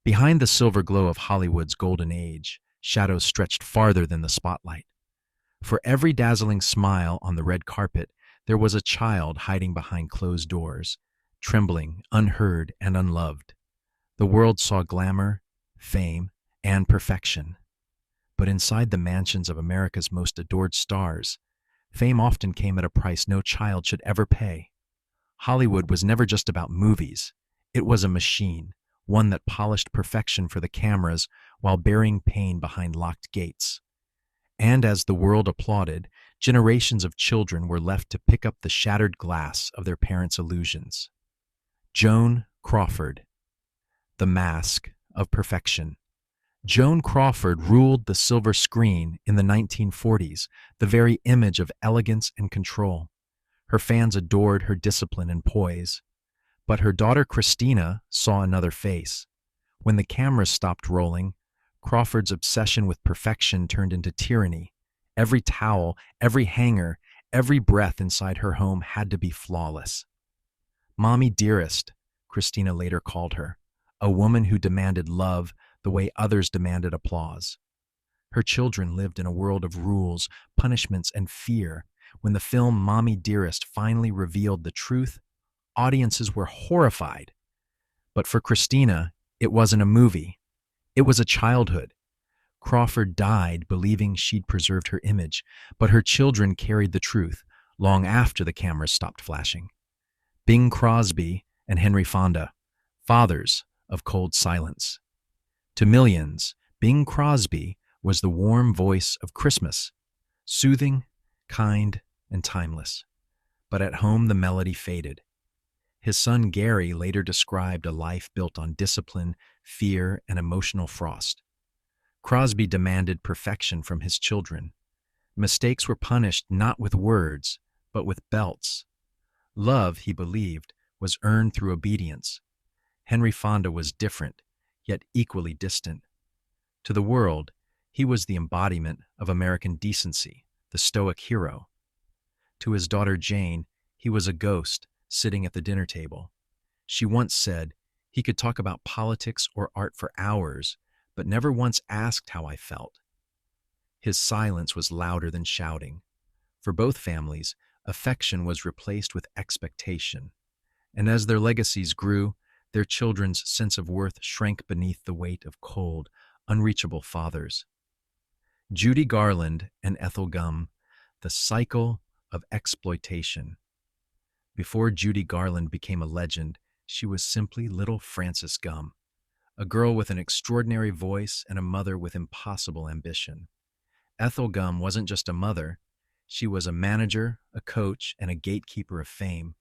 Behind the silver glow of Hollywood's golden age, shadows stretched farther than the spotlight. For every dazzling smile on the red carpet, there was a child hiding behind closed doors, trembling, unheard, and unloved. The world saw glamour, fame, and perfection. But inside the mansions of America's most adored stars, fame often came at a price no child should ever pay. Hollywood was never just about movies. It was a machine, one that polished perfection for the cameras while burying pain behind locked gates. And as the world applauded, generations of children were left to pick up the shattered glass of their parents' illusions. Joan Crawford, the mask of perfection. Joan Crawford ruled the silver screen in the 1940s, the very image of elegance and control. Her fans adored her discipline and poise. But her daughter Christina saw another face. When the cameras stopped rolling, Crawford's obsession with perfection turned into tyranny. Every towel, every hanger, every breath inside her home had to be flawless. Mommy Dearest, Christina later called her, a woman who demanded love the way others demanded applause. Her children lived in a world of rules, punishments, and fear. When the film Mommy Dearest finally revealed the truth, audiences were horrified. But for Christina, it wasn't a movie. It was a childhood. Crawford died believing she'd preserved her image, but her children carried the truth long after the cameras stopped flashing. Bing Crosby and Henry Fonda, fathers of cold silence. To millions, Bing Crosby was the warm voice of Christmas, soothing, kind, and timeless. But at home, the melody faded. His son Gary later described a life built on discipline, fear, and emotional frost. Crosby demanded perfection from his children. Mistakes were punished not with words, but with belts. Love, he believed, was earned through obedience. Henry Fonda was different, yet equally distant. To the world, he was the embodiment of American decency, the stoic hero. To his daughter Jane, he was a ghost, sitting at the dinner table. She once said, "He could talk about politics or art for hours, but never once asked how I felt." His silence was louder than shouting. For both families, affection was replaced with expectation. And as their legacies grew, their children's sense of worth shrank beneath the weight of cold, unreachable fathers. Judy Garland and Ethel, the cycle of exploitation. Before Judy Garland became a legend, she was simply little Frances Gumm, a girl with an extraordinary voice and a mother with impossible ambition. Ethel Gumm wasn't just a mother, she was a manager, a coach, and a gatekeeper of fame.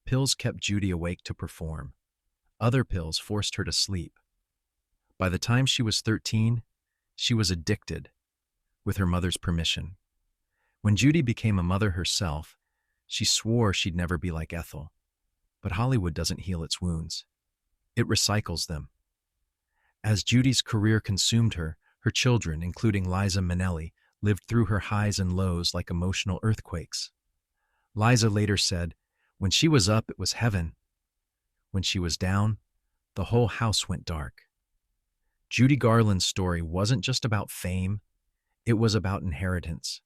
Pills kept Judy awake to perform. Other pills forced her to sleep. By the time she was 13, she was addicted, with her mother's permission. When Judy became a mother herself, she swore she'd never be like Ethel. But Hollywood doesn't heal its wounds. It recycles them. As Judy's career consumed her, her children, including Liza Minnelli, lived through her highs and lows like emotional earthquakes. Liza later said, "When she was up, it was heaven. When she was down, the whole house went dark." Judy Garland's story wasn't just about fame, it was about inheritance.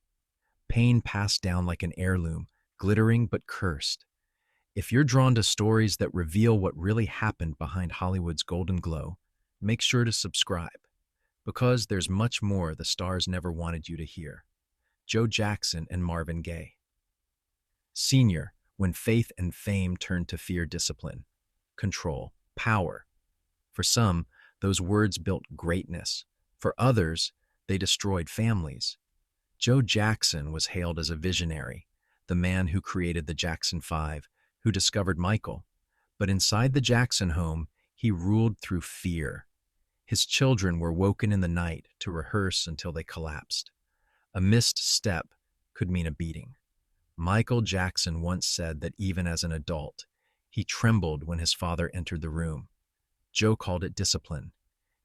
Pain passed down like an heirloom, glittering but cursed. If you're drawn to stories that reveal what really happened behind Hollywood's golden glow, make sure to subscribe, because there's much more the stars never wanted you to hear. Joe Jackson and Marvin Gaye. Senior, when faith and fame turned to fear, discipline, control, power. For some, those words built greatness. For others, they destroyed families. Joe Jackson was hailed as a visionary, the man who created the Jackson Five, who discovered Michael. But inside the Jackson home, he ruled through fear. His children were woken in the night to rehearse until they collapsed. A missed step could mean a beating. Michael Jackson once said that even as an adult, he trembled when his father entered the room. Joe called it discipline.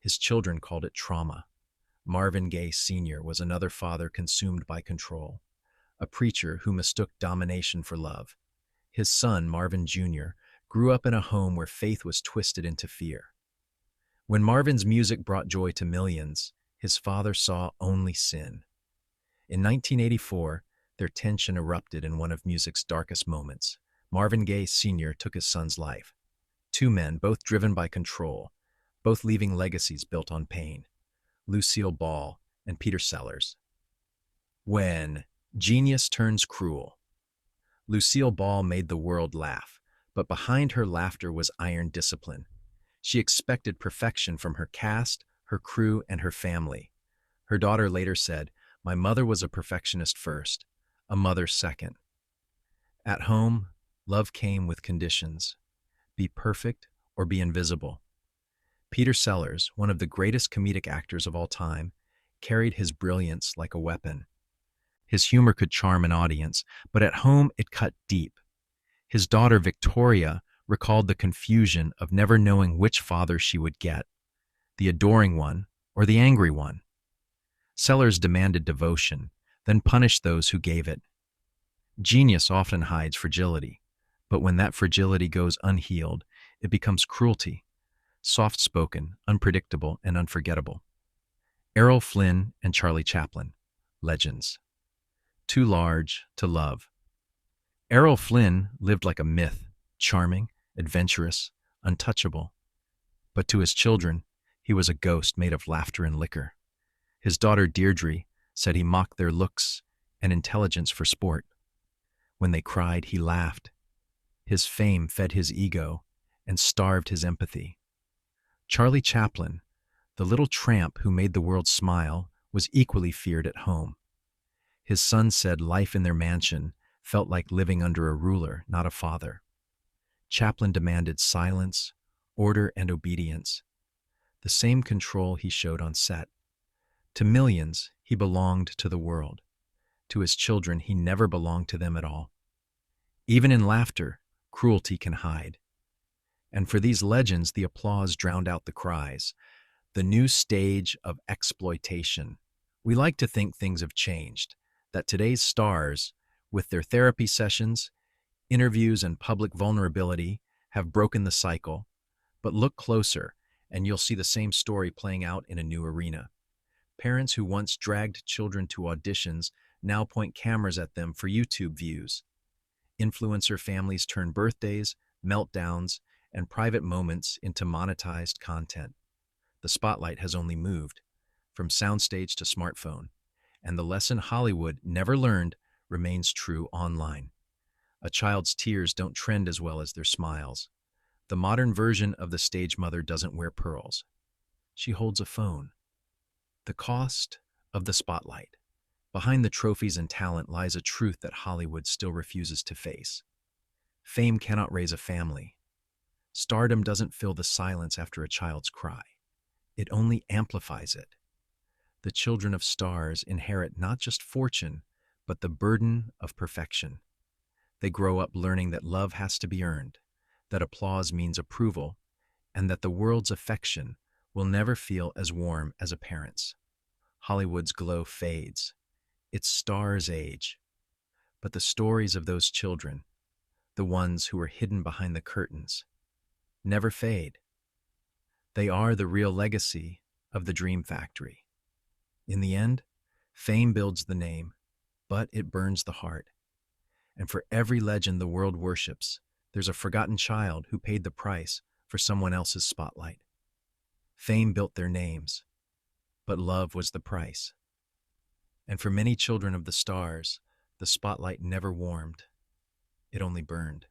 His children called it trauma. Marvin Gaye Sr. was another father consumed by control, a preacher who mistook domination for love. His son, Marvin Jr., grew up in a home where faith was twisted into fear. When Marvin's music brought joy to millions, his father saw only sin. In 1984, their tension erupted in one of music's darkest moments. Marvin Gaye Sr. took his son's life. Two men, both driven by control, both leaving legacies built on pain. Lucille Ball and Peter Sellers. When genius turns cruel. Lucille Ball made the world laugh, but behind her laughter was iron discipline. She expected perfection from her cast, her crew, and her family. Her daughter later said, "My mother was a perfectionist first, a mother second." At home, love came with conditions. Be perfect or be invisible. Peter Sellers, one of the greatest comedic actors of all time, carried his brilliance like a weapon. His humor could charm an audience, but at home it cut deep. His daughter Victoria recalled the confusion of never knowing which father she would get, the adoring one or the angry one. Sellers demanded devotion, then punished those who gave it. Genius often hides fragility, but when that fragility goes unhealed, it becomes cruelty, soft-spoken, unpredictable, and unforgettable. Errol Flynn and Charlie Chaplin, legends. Too large to love. Errol Flynn lived like a myth, charming, adventurous, untouchable. But to his children, he was a ghost made of laughter and liquor. His daughter Deirdre said he mocked their looks and intelligence for sport. When they cried, he laughed. His fame fed his ego and starved his empathy. Charlie Chaplin, the little tramp who made the world smile, was equally feared at home. His son said life in their mansion felt like living under a ruler, not a father. Chaplin demanded silence, order, and obedience, the same control he showed on set. To millions, he belonged to the world. To his children, he never belonged to them at all. Even in laughter, cruelty can hide. And for these legends, the applause drowned out the cries. The new stage of exploitation. We like to think things have changed, that today's stars, with their therapy sessions, interviews, and public vulnerability, have broken the cycle. But look closer, and you'll see the same story playing out in a new arena. Parents who once dragged children to auditions now point cameras at them for YouTube views. Influencer families turn birthdays, meltdowns, and private moments into monetized content. The spotlight has only moved, from soundstage to smartphone, and the lesson Hollywood never learned remains true online. A child's tears don't trend as well as their smiles. The modern version of the stage mother doesn't wear pearls. She holds a phone. The cost of the spotlight. Behind the trophies and talent lies a truth that Hollywood still refuses to face. Fame cannot raise a family. Stardom doesn't fill the silence after a child's cry. It only amplifies it. The children of stars inherit not just fortune, but the burden of perfection. They grow up learning that love has to be earned, that applause means approval, and that the world's affection will never feel as warm as a parent's. Hollywood's glow fades. Its stars age. But the stories of those children, the ones who are hidden behind the curtains, never fade. They are the real legacy of the Dream Factory. In the end, fame builds the name, but it burns the heart. And for every legend the world worships, there's a forgotten child who paid the price for someone else's spotlight. Fame built their names, but love was the price. And for many children of the stars, the spotlight never warmed. It only burned.